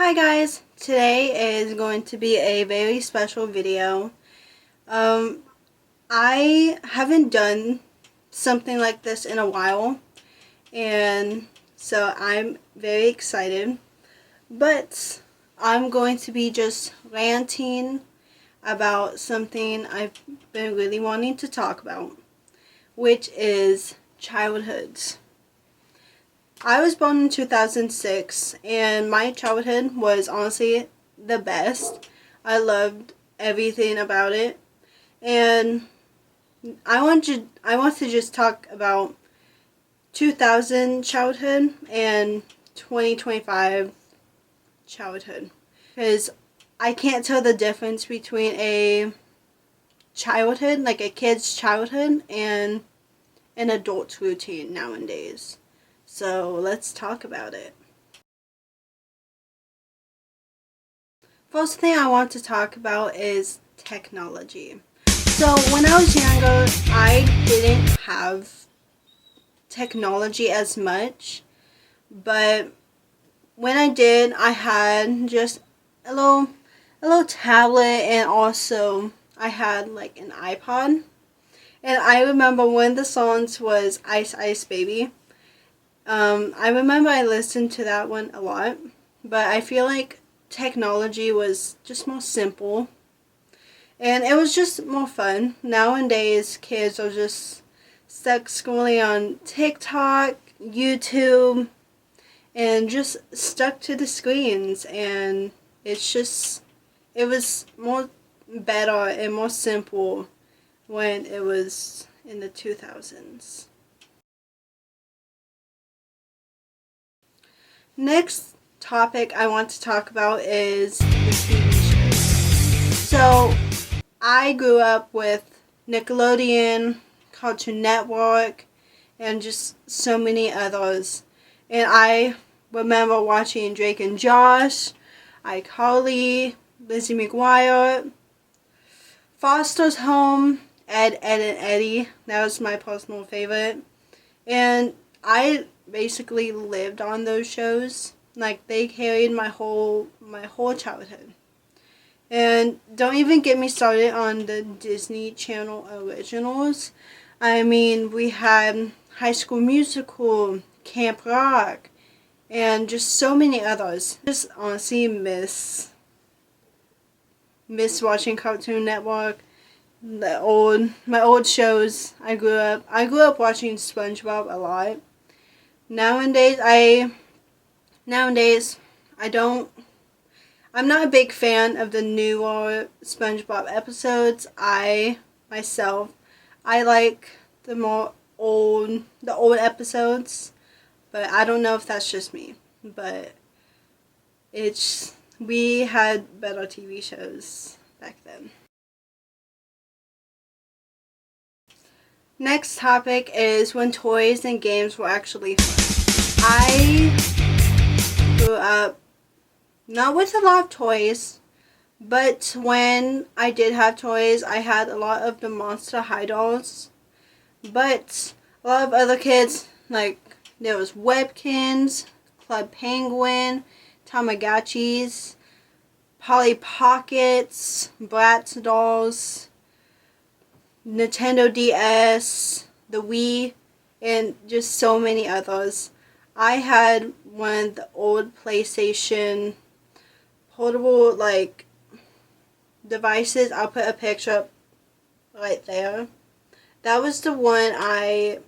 Hi guys, today is going to be a very special video. I haven't done something like this in a while, and so I'm very excited, but I'm going to be just ranting about something I've been really wanting to talk about, which is childhoods. I was born in 2006, and my childhood was honestly the best. I loved everything about it, and I want to just talk about 2000 childhood and 2025 childhood, because I can't tell the difference between a childhood, like a kid's childhood, and an adult's routine nowadays. So let's talk about it. First thing I want to talk about is technology. So when I was younger, I didn't have technology as much, but when I did, I had just a little tablet, and also I had like an iPod. And I remember one of the songs was Ice Ice Baby. I remember I listened to that one a lot, but I feel like technology was just more simple, and it was just more fun. Nowadays, kids are just stuck scrolling on TikTok, YouTube, and just stuck to the screens, and it was more better and more simple when it was in the 2000s. Next topic I want to talk about is the TV shows. So, I grew up with Nickelodeon, Cartoon Network, and just so many others. And I remember watching Drake and Josh, iCarly, Lizzie McGuire, Foster's Home, Ed, Ed, and Eddie. That was my personal favorite. And I basically lived on those shows. Like, they carried my whole childhood. And don't even get me started on the Disney Channel originals. I mean, we had High School Musical, Camp Rock, and just so many others. Just honestly miss watching Cartoon Network. My old shows. I grew up watching SpongeBob a lot. Nowadays, I'm not a big fan of the newer SpongeBob episodes. I like the old episodes, but I don't know if that's just me. But we had better TV shows back then. Next topic is when toys and games were actually fun. I grew up not with a lot of toys, but when I did have toys, I had a lot of the Monster High dolls. But a lot of other kids, like, there was Webkins, Club Penguin, Tamagotchis, Polly Pockets, Bratz dolls, Nintendo DS, the Wii, and just so many others. I had one of the old PlayStation portable, like, devices. I'll put a picture up right there. That was the one I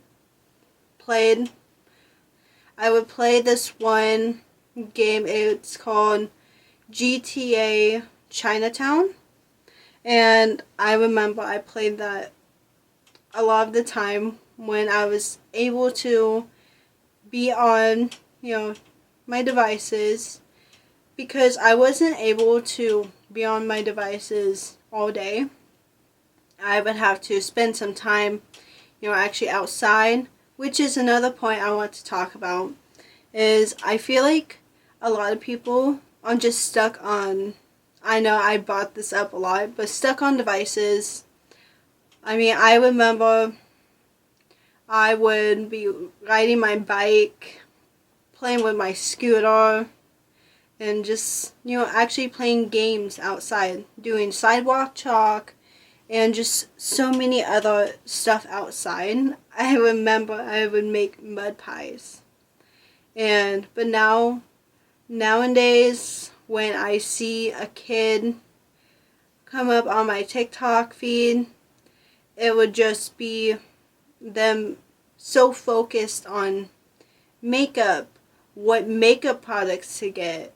played. I would play this one game. It's called GTA Chinatown. And I remember I played that a lot of the time when I was able to be on, my devices, because I wasn't able to be on my devices all day. I would have to spend some time, actually outside, which is another point I want to talk about, is I feel like a lot of people are just stuck on, I know I brought this up a lot, but stuck on devices. I mean, I remember I would be riding my bike, playing with my scooter, and just, actually playing games outside, doing sidewalk chalk, and just so many other stuff outside. I remember I would make mud pies. But nowadays, when I see a kid come up on my TikTok feed, it would just be them so focused on makeup, what makeup products to get,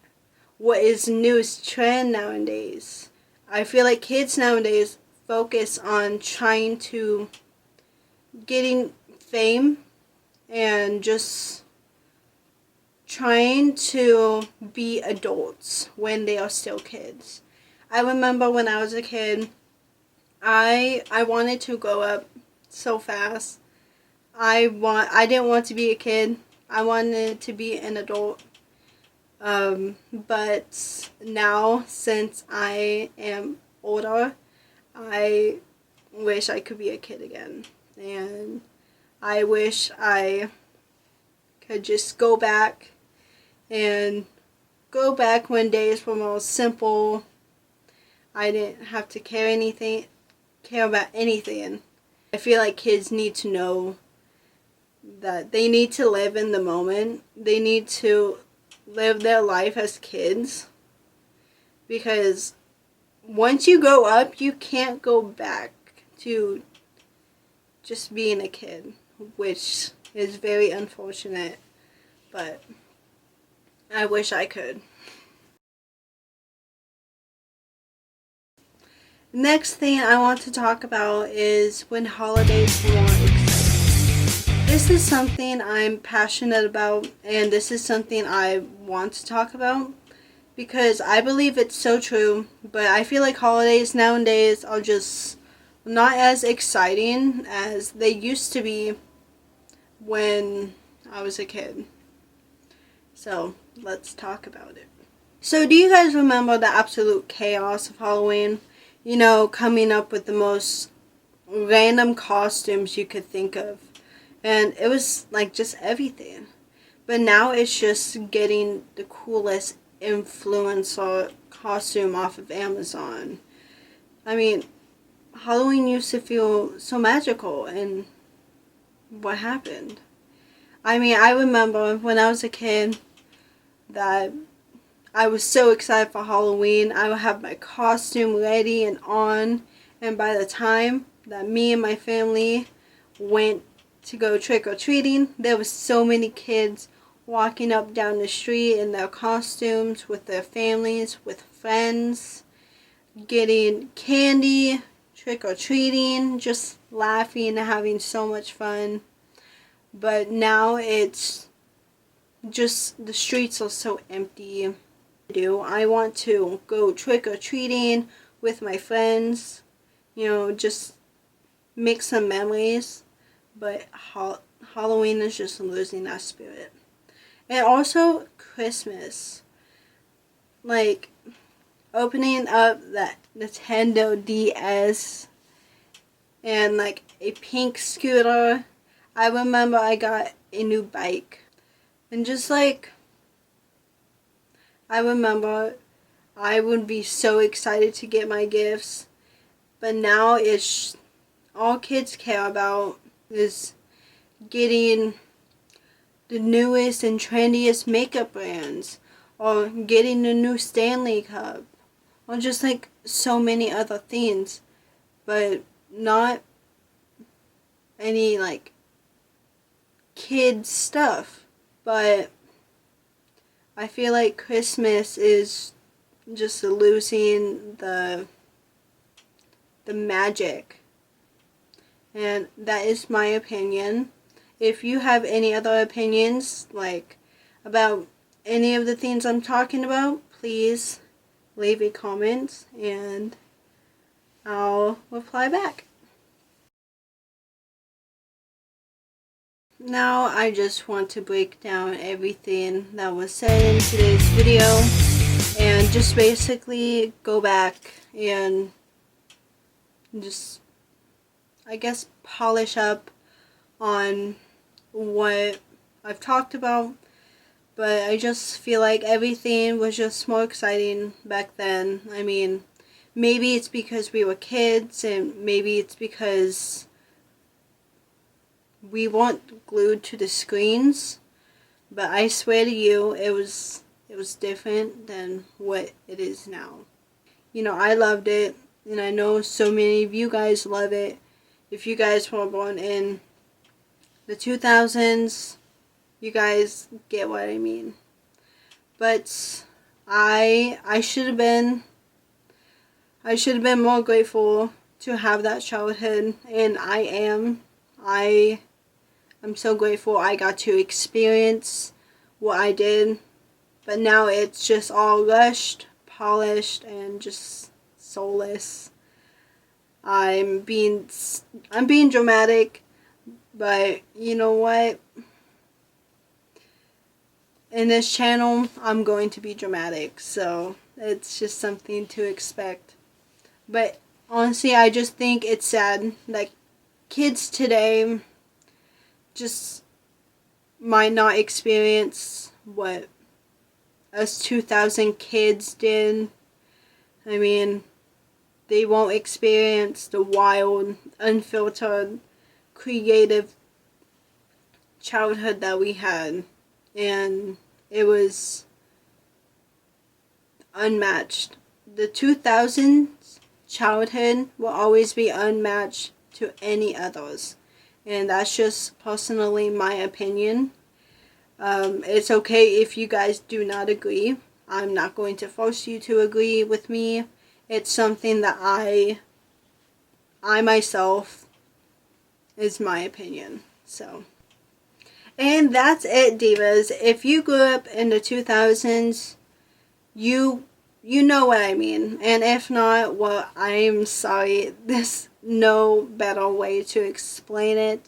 what is newest trend nowadays. I feel like kids nowadays focus on trying to getting fame and just trying to be adults when they are still kids. I remember when I was a kid, I wanted to grow up so fast. I didn't want to be a kid. I wanted to be an adult. But now, since I am older, I wish I could be a kid again. And I wish I could just go back when days were more simple. I didn't have to care about anything. I feel like kids need to know that they need to live in the moment. They need to live their life as kids, because once you grow up, you can't go back to just being a kid, which is very unfortunate, but I wish I could. Next thing I want to talk about is when holidays were more exciting. This is something I'm passionate about, and this is something I want to talk about because I believe it's so true, but I feel like holidays nowadays are just not as exciting as they used to be when I was a kid. So, let's talk about it. So, do you guys remember the absolute chaos of Halloween? Coming up with the most random costumes you could think of. And it was like just everything. But now it's just getting the coolest influencer costume off of Amazon. I mean, Halloween used to feel so magical, and what happened? I mean, I remember when I was a kid that I was so excited for Halloween. I would have my costume ready and on, and by the time that me and my family went to go trick-or-treating, there was so many kids walking up down the street in their costumes with their families, with friends, getting candy, trick-or-treating, just laughing and having so much fun. But now it's just, the streets are so empty. I want to go trick-or-treating with my friends, just make some memories, but Halloween is just losing that spirit. And also Christmas, like opening up that Nintendo DS and like a pink scooter. I remember I got a new bike, and just like I remember I would be so excited to get my gifts, but now it's all kids care about is getting the newest and trendiest makeup brands, or getting the new Stanley Cup, or just like so many other things, but not any like kid stuff. But I feel like Christmas is just losing the magic. And that is my opinion. If you have any other opinions, like about any of the things I'm talking about, please leave a comment and I'll reply back. Now I just want to break down everything that was said in today's video and just basically go back and just, I guess, polish up on what I've talked about, But I just feel like everything was just more exciting back then. I mean, maybe it's because we were kids, and maybe it's because we weren't glued to the screens. But I swear to you, it was different than what it is now. You know, I loved it, and I know so many of you guys love it. If you guys were born in the 2000s, you guys get what I mean. But I should have been more grateful to have that childhood, and I'm so grateful I got to experience what I did. But now it's just all rushed, polished, and just soulless. I'm being dramatic, but you know what? In this channel, I'm going to be dramatic, so it's just something to expect. But honestly, I just think it's sad. Like, kids today just might not experience what us 2000 kids did. I mean, they won't experience the wild, unfiltered, creative childhood that we had. And it was unmatched. The 2000s childhood will always be unmatched to any others. And that's just personally my opinion. It's okay if you guys do not agree. I'm not going to force you to agree with me. It's something that I myself is my opinion. So, and that's it, divas. If you grew up in the 2000s, you know what I mean. And if not, well, I'm sorry. There's no better way to explain it.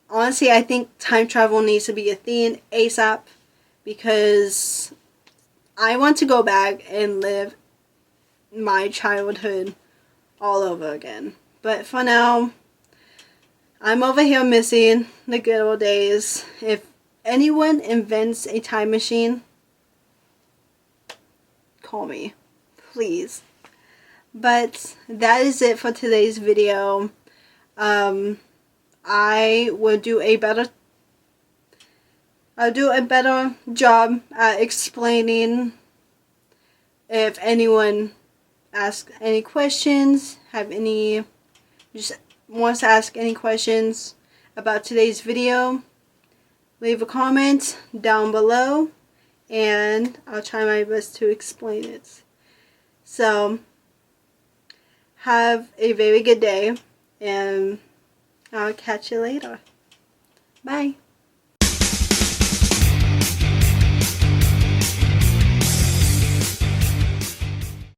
Honestly, I think time travel needs to be a thing ASAP, because I want to go back and live my childhood all over again. But for now, I'm over here missing the good old days. If anyone invents a time machine, call me, please. But that is it for today's video. I'll do a better job at explaining if anyone asks any questions, just wants to ask any questions about today's video. Leave a comment down below, and I'll try my best to explain it. So, have a very good day, and I'll catch you later. Bye.